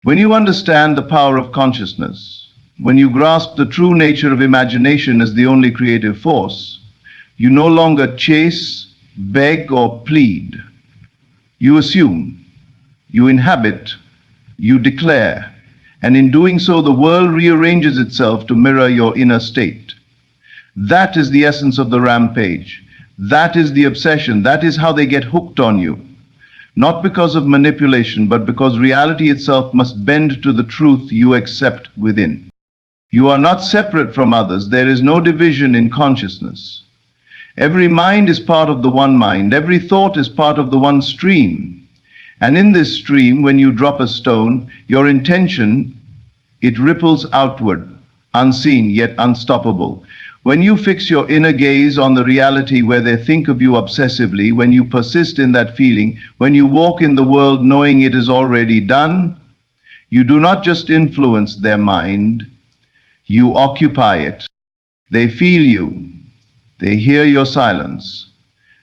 When you understand the power of consciousness, when you grasp the true nature of imagination as the only creative force, you no longer chase, beg, or plead. You assume, you inhabit, you declare, and in doing so, the world rearranges itself to mirror your inner state. That is the essence of the rampage. That is the obsession. That is how they get hooked on you. Not because of manipulation, but because reality itself must bend to the truth you accept within. You are not separate from others. There is no division in consciousness. Every mind is part of the one mind. Every thought is part of the one stream. And in this stream, when you drop a stone, your intention, it ripples outward, unseen yet unstoppable. When you fix your inner gaze on the reality where they think of you obsessively, when you persist in that feeling, when you walk in the world knowing it is already done, you do not just influence their mind, you occupy it. They feel you. They hear your silence.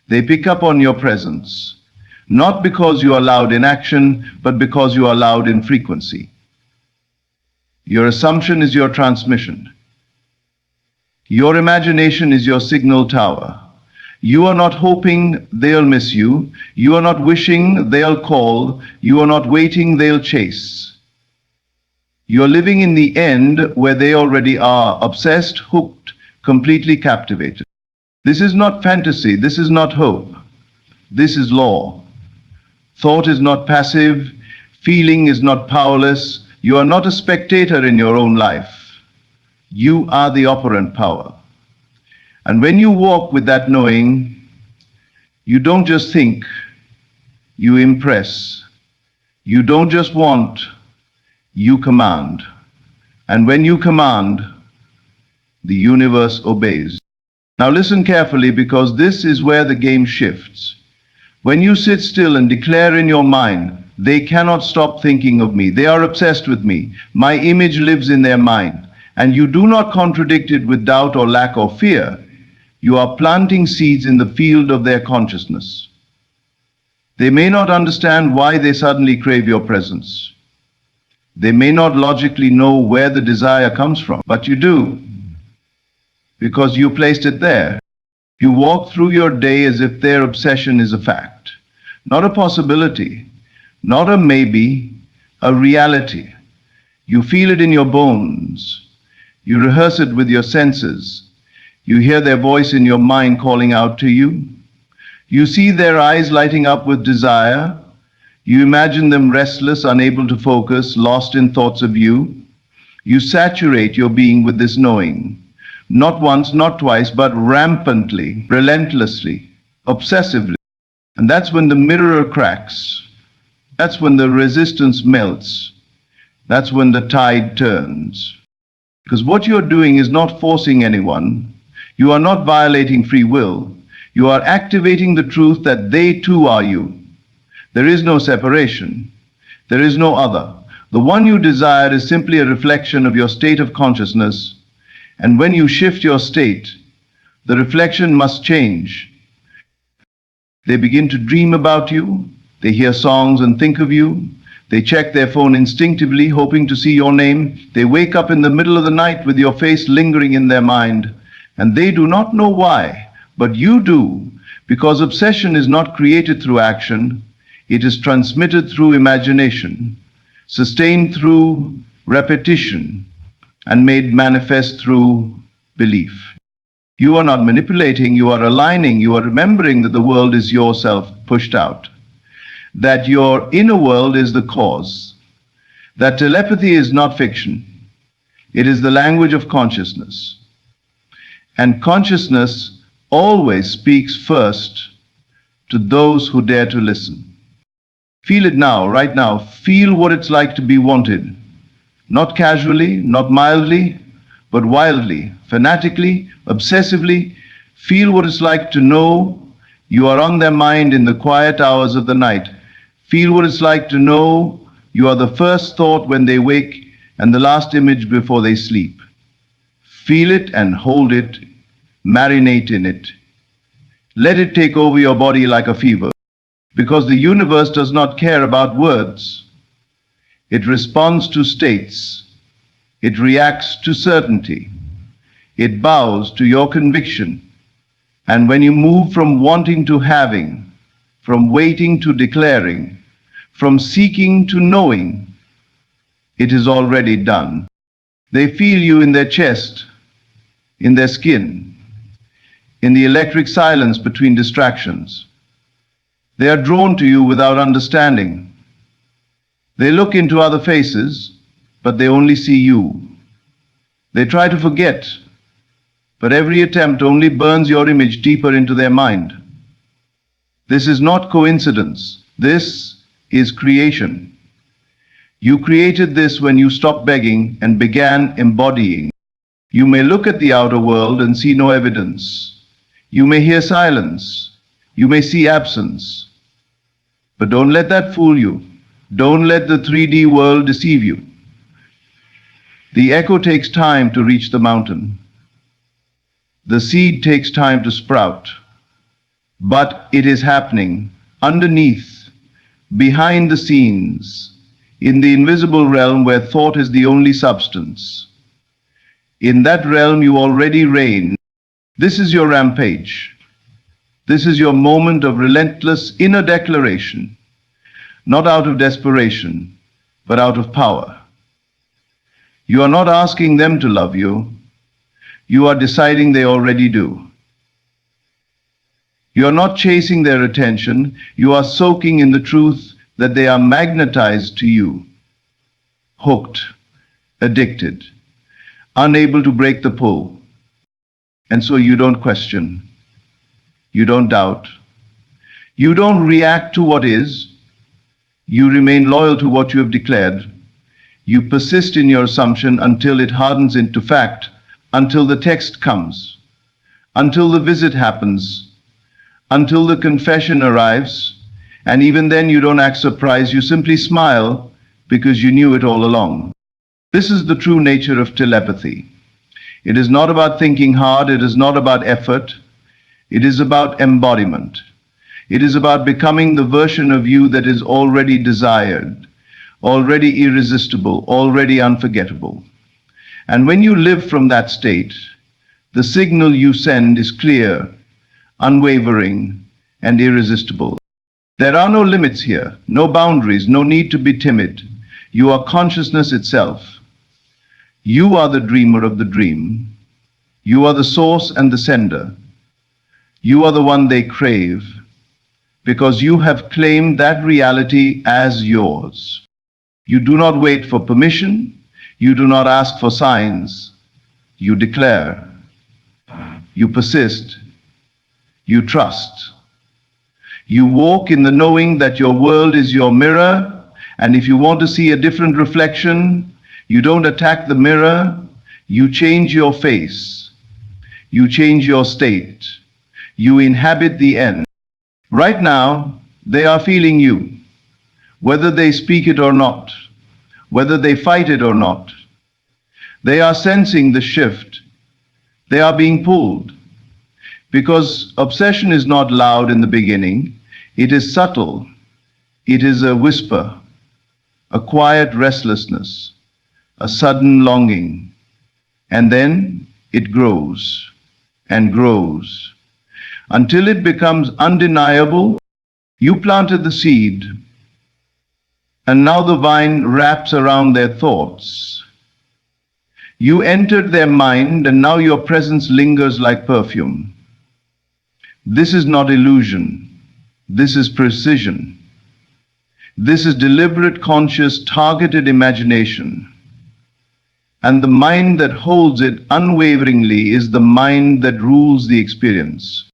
They pick up on your presence, not because you are loud in action, but because you are loud in frequency. Your assumption is your transmission. Your imagination is your signal tower. You are not hoping they'll miss you. You are not wishing they'll call. You are not waiting they'll chase. You're living in the end where they already are, obsessed, hooked, completely captivated. This is not fantasy. This is not hope. This is law. Thought is not passive. Feeling is not powerless. You are not a spectator in your own life. You are the operant power. And when you walk with that knowing, you don't just think, you impress. You don't just want, you command. And when you command, the universe obeys. Now listen carefully, because this is where the game shifts. When you sit still and declare in your mind, they cannot stop thinking of me. They are obsessed with me. My image lives in their mind. And you do not contradict it with doubt or lack or fear. You are planting seeds in the field of their consciousness. They may not understand why they suddenly crave your presence. They may not logically know where the desire comes from, but you do, because you placed it there. You walk through your day as if their obsession is a fact, not a possibility, not a maybe, a reality. You feel it in your bones. You rehearse it with your senses. You hear their voice in your mind calling out to you. You see their eyes lighting up with desire. You imagine them restless, unable to focus, lost in thoughts of you. You saturate your being with this knowing. Not once, not twice, but rampantly, relentlessly, obsessively. And that's when the mirror cracks. That's when the resistance melts. That's when the tide turns. Because what you're doing is not forcing anyone. You are not violating free will. You are activating the truth that they too are you. There is no separation. There is no other. The one you desire is simply a reflection of your state of consciousness. And when you shift your state, the reflection must change. They begin to dream about you. They hear songs and think of you. They check their phone instinctively, hoping to see your name. They wake up in the middle of the night with your face lingering in their mind. And they do not know why, but you do, because obsession is not created through action. It is transmitted through imagination, sustained through repetition, and made manifest through belief. You are not manipulating, you are aligning, you are remembering that the world is yourself pushed out, that your inner world is the cause, that telepathy is not fiction, it is the language of consciousness. And consciousness always speaks first to those who dare to listen. Feel it now, right now. Feel what it's like to be wanted. Not casually, not mildly, but wildly, fanatically, obsessively. Feel what it's like to know you are on their mind in the quiet hours of the night. Feel what it's like to know you are the first thought when they wake and the last image before they sleep. Feel it and hold it, marinate in it. Let it take over your body like a fever, because the universe does not care about words. It responds to states. It reacts to certainty. It bows to your conviction. And when you move from wanting to having, from waiting to declaring, from seeking to knowing, it is already done. They feel you in their chest, in their skin, in the electric silence between distractions. They are drawn to you without understanding. They look into other faces, but they only see you. They try to forget, but every attempt only burns your image deeper into their mind. This is not coincidence. This is creation. You created this when you stopped begging and began embodying. You may look at the outer world and see no evidence. You may hear silence. You may see absence. But don't let that fool you. Don't let the 3D world deceive you. The echo takes time to reach the mountain. The seed takes time to sprout. But it is happening underneath, behind the scenes, in the invisible realm where thought is the only substance. In that realm you already reign. This is your rampage. This is your moment of relentless inner declaration, not out of desperation, but out of power. You are not asking them to love you. You are deciding they already do. You are not chasing their attention. You are soaking in the truth that they are magnetized to you, hooked, addicted, unable to break the pull. And so you don't question. You don't doubt. You don't react to what is. You remain loyal to what you have declared. You persist in your assumption until it hardens into fact, until the text comes, until the visit happens, until the confession arrives, and even then you don't act surprised, you simply smile because you knew it all along. This is the true nature of telepathy. It is not about thinking hard, it is not about effort, it is about embodiment. It is about becoming the version of you that is already desired, already irresistible, already unforgettable. And when you live from that state, the signal you send is clear, unwavering, and irresistible. There are no limits here, no boundaries, no need to be timid. You are consciousness itself. You are the dreamer of the dream. You are the source and the sender. You are the one they crave, because you have claimed that reality as yours. You do not wait for permission. You do not ask for signs. You declare. You persist. You trust. You walk in the knowing that your world is your mirror, and if you want to see a different reflection, you don't attack the mirror, you change your face. You change your state. You inhabit the end. Right now, they are feeling you, whether they speak it or not, whether they fight it or not. They are sensing the shift. They are being pulled. Because obsession is not loud in the beginning, it is subtle. It is a whisper, a quiet restlessness, a sudden longing. And then it grows and grows until it becomes undeniable. You planted the seed, and now the vine wraps around their thoughts. You entered their mind, and now your presence lingers like perfume. This is not illusion. This is precision. This is deliberate, conscious, targeted imagination. And the mind that holds it unwaveringly is the mind that rules the experience.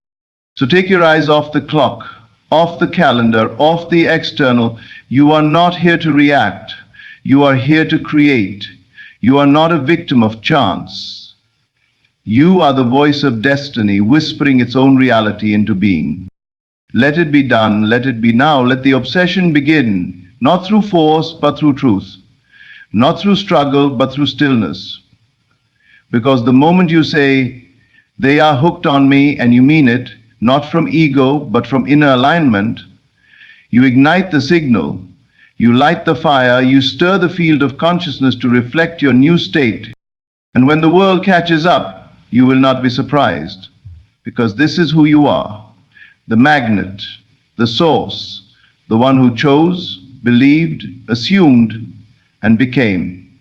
So take your eyes off the clock, off the calendar, off the external. You are not here to react. You are here to create. You are not a victim of chance. You are the voice of destiny, whispering its own reality into being. Let it be done, let it be now, let the obsession begin, not through force, but through truth, not through struggle, but through stillness. Because the moment you say, they are hooked on me, and you mean it, not from ego, but from inner alignment, you ignite the signal, You light the fire, you stir the field of consciousness to reflect your new state. And when the world catches up, you will not be surprised, because this is who you are, the magnet, the source, the one who chose, believed, assumed, and became.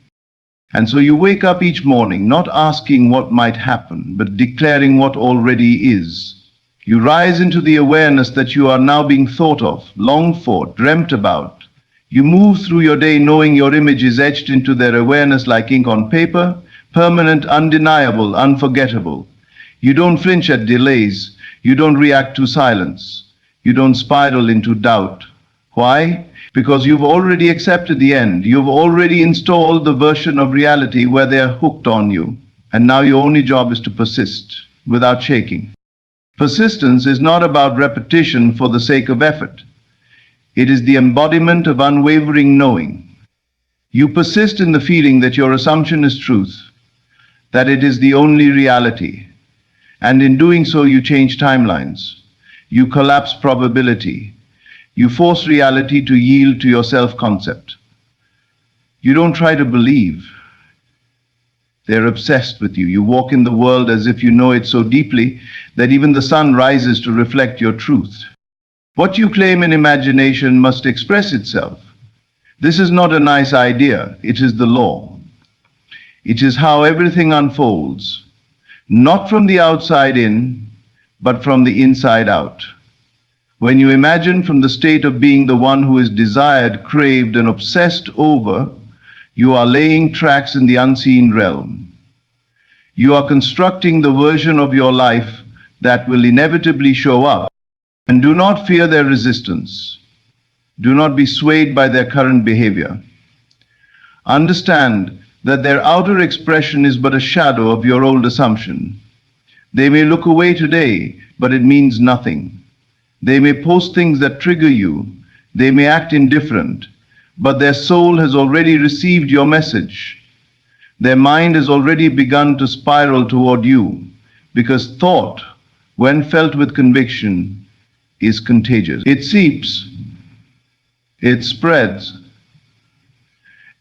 And so you wake up each morning not asking what might happen, but declaring what already is. You rise into the awareness that you are now being thought of, longed for, dreamt about. You move through your day knowing your image is etched into their awareness like ink on paper, permanent, undeniable, unforgettable. You don't flinch at delays. You don't react to silence. You don't spiral into doubt. Why? Because you've already accepted the end. You've already installed the version of reality where they're hooked on you. And now your only job is to persist without shaking. Persistence is not about repetition for the sake of effort. It is the embodiment of unwavering knowing. You persist in the feeling that your assumption is truth, that it is the only reality. And in doing so, you change timelines. You collapse probability. You force reality to yield to your self-concept. You don't try to believe. They're obsessed with you. You walk in the world as if you know it so deeply that even the sun rises to reflect your truth. What you claim in imagination must express itself. This is not a nice idea. It is the law. It is how everything unfolds, not from the outside in, but from the inside out. When you imagine from the state of being the one who is desired, craved, and obsessed over, you are laying tracks in the unseen realm. You are constructing the version of your life that will inevitably show up. And do not fear their resistance. Do not be swayed by their current behavior. Understand that their outer expression is but a shadow of your old assumption. They may look away today, but it means nothing. They may post things that trigger you. They may act indifferent, but their soul has already received your message. Their mind has already begun to spiral toward you, because thought, when felt with conviction, is contagious. It seeps, it spreads,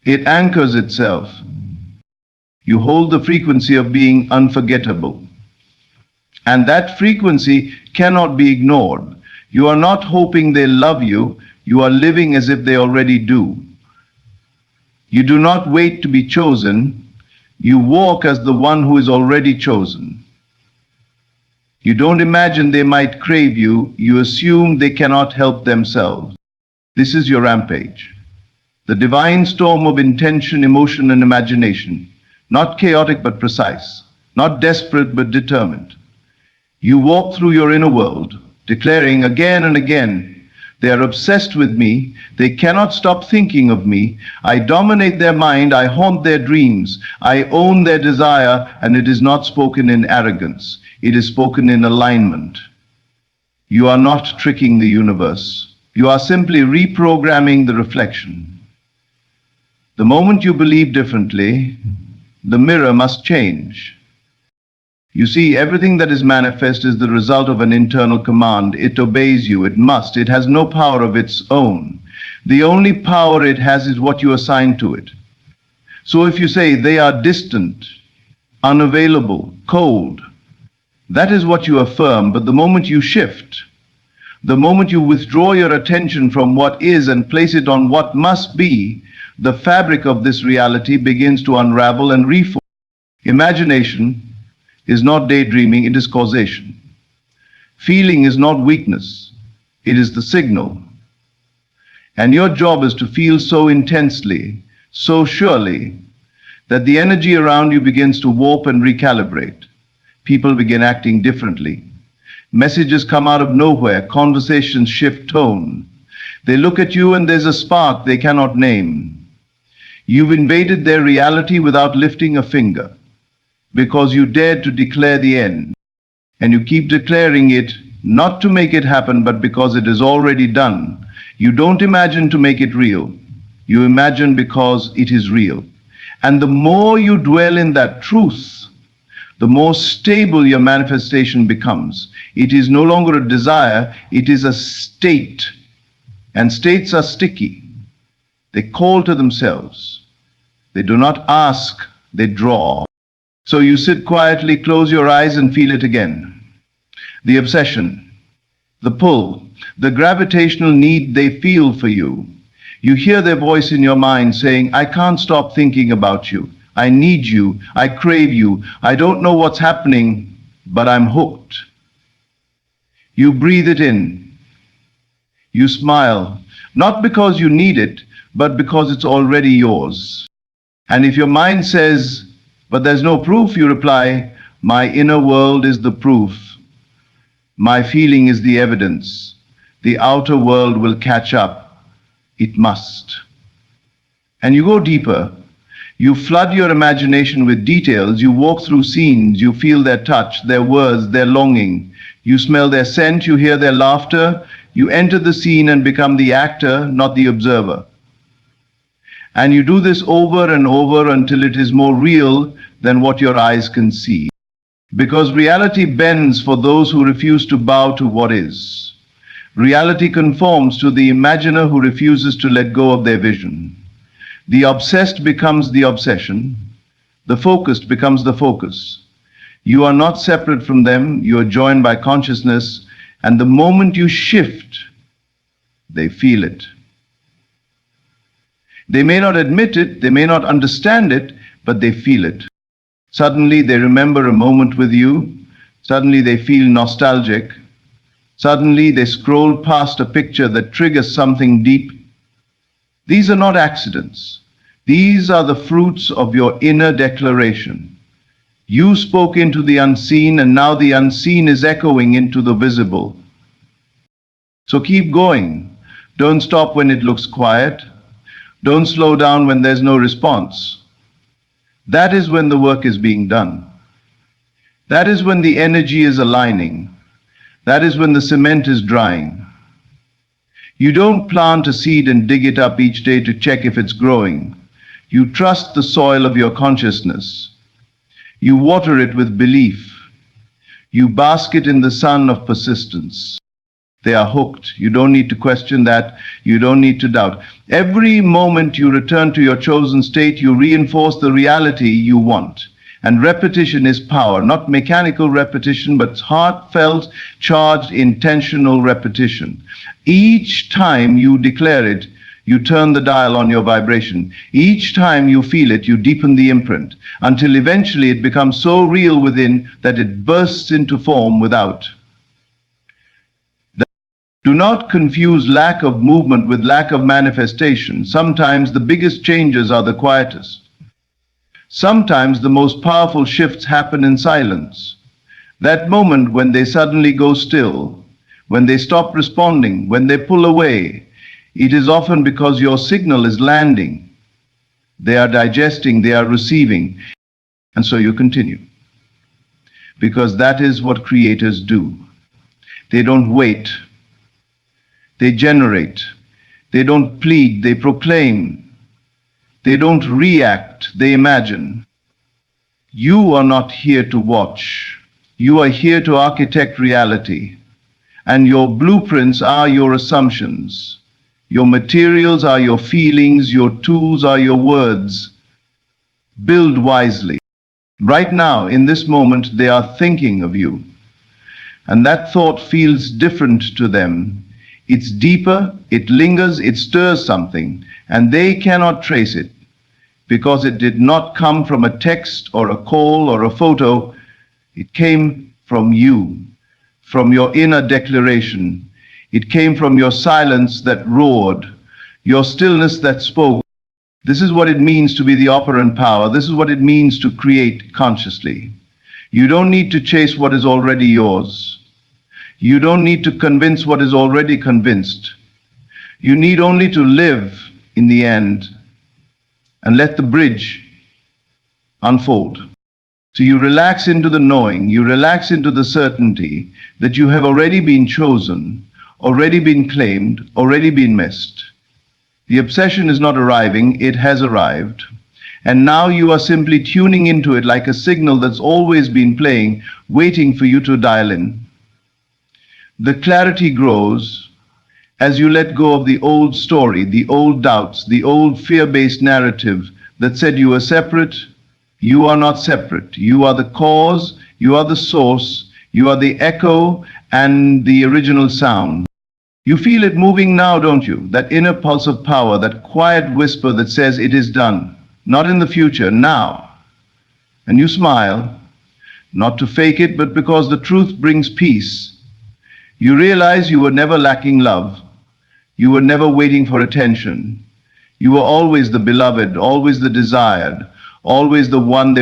it anchors itself. You hold the frequency of being unforgettable. And that frequency cannot be ignored. You are not hoping they love you, you are living as if they already do. You do not wait to be chosen, you walk as the one who is already chosen. You don't imagine they might crave you, you assume they cannot help themselves. This is your rampage. The divine storm of intention, emotion, and imagination. Not chaotic but precise. Not desperate but determined. You walk through your inner world, declaring again and again, they are obsessed with me, they cannot stop thinking of me, I dominate their mind, I haunt their dreams, I own their desire, and it is not spoken in arrogance. It is spoken in alignment. You are not tricking the universe. You are simply reprogramming the reflection. The moment you believe differently, the mirror must change. You see, everything that is manifest is the result of an internal command. It obeys you. It must. It has no power of its own. The only power it has is what you assign to it. So if you say they are distant, unavailable, cold, that is what you affirm, but the moment you shift, the moment you withdraw your attention from what is and place it on what must be, the fabric of this reality begins to unravel and reform. Imagination is not daydreaming, it is causation. Feeling is not weakness, it is the signal. And your job is to feel so intensely, so surely, that the energy around you begins to warp and recalibrate. People begin acting differently. Messages come out of nowhere. Conversations shift tone. They look at you and there's a spark they cannot name. You've invaded their reality without lifting a finger, because you dared to declare the end. And you keep declaring it, not to make it happen, but because it is already done. You don't imagine to make it real. You imagine because it is real. And the more you dwell in that truth, the more stable your manifestation becomes. It is no longer a desire, it is a state. And states are sticky. They call to themselves. They do not ask, they draw. So you sit quietly, close your eyes, and feel it again. The obsession, the pull, the gravitational need they feel for you. You hear their voice in your mind saying, I can't stop thinking about you. I need you. I crave you. I don't know what's happening, but I'm hooked. You breathe it in. You smile, not because you need it, but because it's already yours. And if your mind says, but there's no proof, you reply, my inner world is the proof. My feeling is the evidence. The outer world will catch up. It must. And you go deeper. You flood your imagination with details. You walk through scenes. You feel their touch, their words, their longing. You smell their scent. You hear their laughter. You enter the scene and become the actor, not the observer. And you do this over and over until it is more real than what your eyes can see. Because reality bends for those who refuse to bow to what is. Reality conforms to the imaginer who refuses to let go of their vision. The obsessed becomes the obsession. The focused becomes the focus. You are not separate from them. You are joined by consciousness. And the moment you shift, they feel it. They may not admit it, they may not understand it, but they feel it. Suddenly they remember a moment with you. Suddenly they feel nostalgic. Suddenly they scroll past a picture that triggers something deep. These are not accidents. These are the fruits of your inner declaration. You spoke into the unseen, and now the unseen is echoing into the visible. So keep going. Don't stop when it looks quiet. Don't slow down when there's no response. That is when the work is being done. That is when the energy is aligning. That is when the cement is drying. You don't plant a seed and dig it up each day to check if it's growing. You trust the soil of your consciousness. You water it with belief. You bask it in the sun of persistence. They are hooked. You don't need to question that. You don't need to doubt. Every moment you return to your chosen state, you reinforce the reality you want. And repetition is power, not mechanical repetition, but heartfelt, charged, intentional repetition. Each time you declare it, you turn the dial on your vibration. Each time you feel it, you deepen the imprint, until eventually it becomes so real within that it bursts into form without. Do not confuse lack of movement with lack of manifestation. Sometimes the biggest changes are the quietest. Sometimes the most powerful shifts happen in silence. That moment when they suddenly go still, when they stop responding, when they pull away, it is often because your signal is landing. They are digesting, they are receiving, and so you continue. Because that is what creators do. They don't wait. They generate. They don't plead, they proclaim. They don't react, they imagine. You are not here to watch. You are here to architect reality. And your blueprints are your assumptions. Your materials are your feelings. Your tools are your words. Build wisely. Right now, in this moment, they are thinking of you. And that thought feels different to them. It's deeper, it lingers, it stirs something, and they cannot trace it because it did not come from a text or a call or a photo. It came from you, from your inner declaration. It came from your silence that roared, your stillness that spoke. This is what it means to be the operant power. This is what it means to create consciously. You don't need to chase what is already yours. You don't need to convince what is already convinced. You need only to live in the end and let the bridge unfold. So you relax into the knowing, you relax into the certainty that you have already been chosen, already been claimed, already been missed. The obsession is not arriving, it has arrived. And now you are simply tuning into it like a signal that's always been playing, waiting for you to dial in. The clarity grows, As you let go of the old story, the old doubts, the old fear-based narrative that said you were separate, you are not separate. You are the cause, you are the source, you are the echo and the original sound. You feel it moving now, don't you? That inner pulse of power, that quiet whisper that says it is done. Not in the future, now. And you smile, not to fake it, but because the truth brings peace. You realize you were never lacking love. You were never waiting for attention. You were always the beloved, always the desired, always the one they were